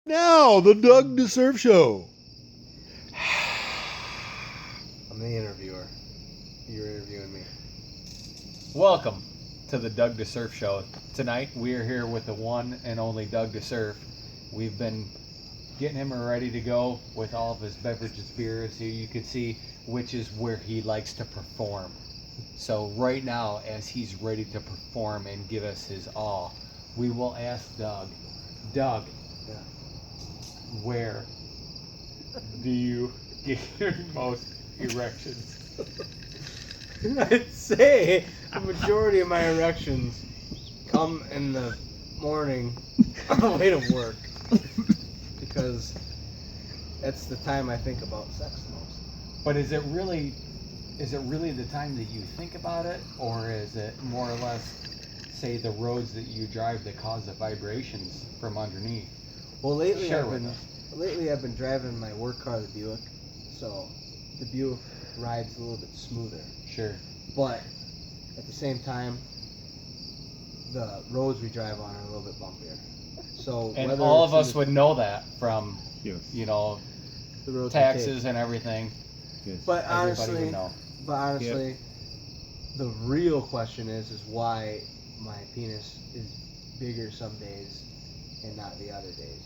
Now, the Doug DeSerf Show. I'm the interviewer. You're interviewing me. Welcome to the Doug DeSerf Show. Tonight we are here with the one and only Doug DeSerf. We've been getting him ready to go with all of his beverages, beers. Here you can see which is where he likes to perform. So right now, as he's ready to perform and give us his all, we will ask Doug, Yeah. where do you get your most erections? I'd say the majority of my erections come in the morning on the way to work. Because that's the time I think about sex the most. But is it really the time that you think about it, or is it more or less, say, the roads that you drive that cause the vibrations from underneath? Well, lately Share with us. I've been driving my work car, the Buick, so the Buick rides a little bit smoother. Sure. But at the same time, the roads we drive on are a little bit bumpier. So And whether all it's of in us would know that from, Yes. you know, the roads we taxes take. and everything. Yes. But Everybody would know. honestly, the real question is why my penis is bigger some days and not the other days.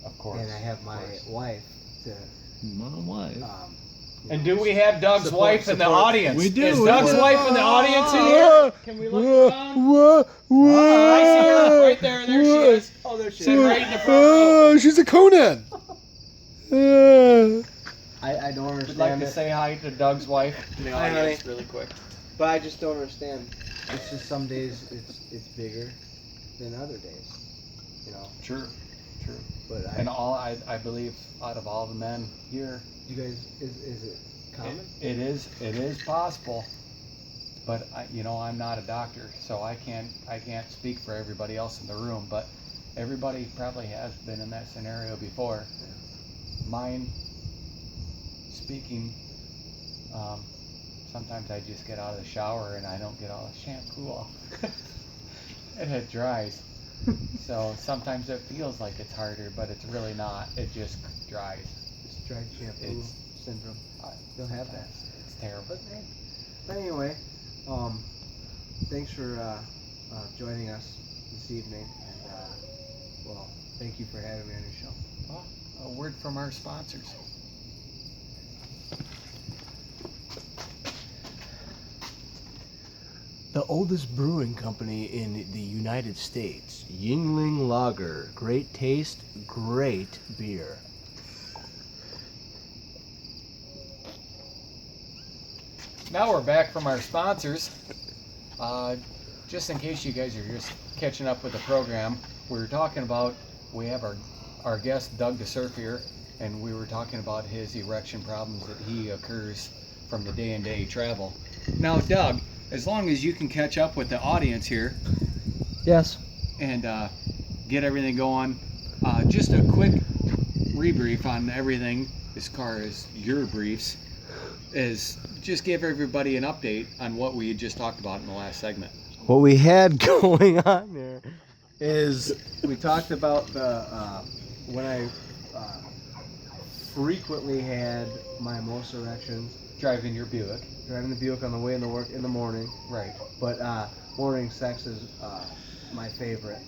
Of course. And I have of my course. wife to. My wife. And do we have Doug's wife in the audience? We do. Is we Doug's do. wife in the audience in here? Can we look around? Whoa, whoa, I see her right there. There she is. Oh, there she Sitting is. right in the front row. Oh, she's a Conan. I don't Would understand like to it, say hi to Doug's wife in the Hi, audience honey. really quick. but I just don't understand. It's just some days it's bigger than other days, you know. True. But And I believe out of all the men here, you guys, is it common? it is possible, but I'm not a doctor, so I can't speak for everybody else in the room, but everybody probably has been in that scenario before. Mine, speaking, sometimes I just get out of the shower and I don't get all the shampoo off, and it dries. So sometimes it feels like it's harder, but it's really not. It just dries. It's dried shampoo It's- syndrome. You'll have that. It's terrible. But anyway, thanks for joining us this evening, and well, thank you for having me on your show. Well, a word from our sponsors. The oldest brewing company in the United States, Yingling Lager. Great taste, great beer. Now we're back from our sponsors. Just in case you guys are just catching up with the program, we have our guest Doug DeSerf here, and we were talking about his erection problems that he occurs from the day-and-day travel. Now, Doug, as long as you can catch up with the audience here Yes. and get everything going, just a quick rebrief on everything as far as your briefs is just give everybody an update on what we had just talked about in the last segment. What we had going on there is we talked about the when I frequently had my most erections Driving your Buick. driving the Buick on the way into work in the morning. Right. But morning sex is my favorite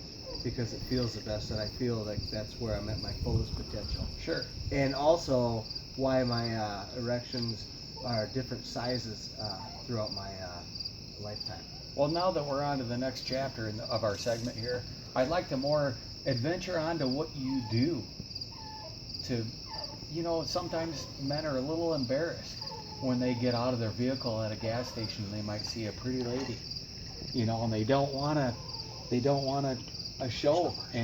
because it feels the best, and I feel like that's where I'm at my fullest potential. Sure. And also why my erections are different sizes throughout my lifetime. Well, now that we're on to the next chapter of our segment here, I'd like to more adventure onto what you do to, sometimes men are a little embarrassed when they get out of their vehicle at a gas station and they might see a pretty lady, and they don't want a show. And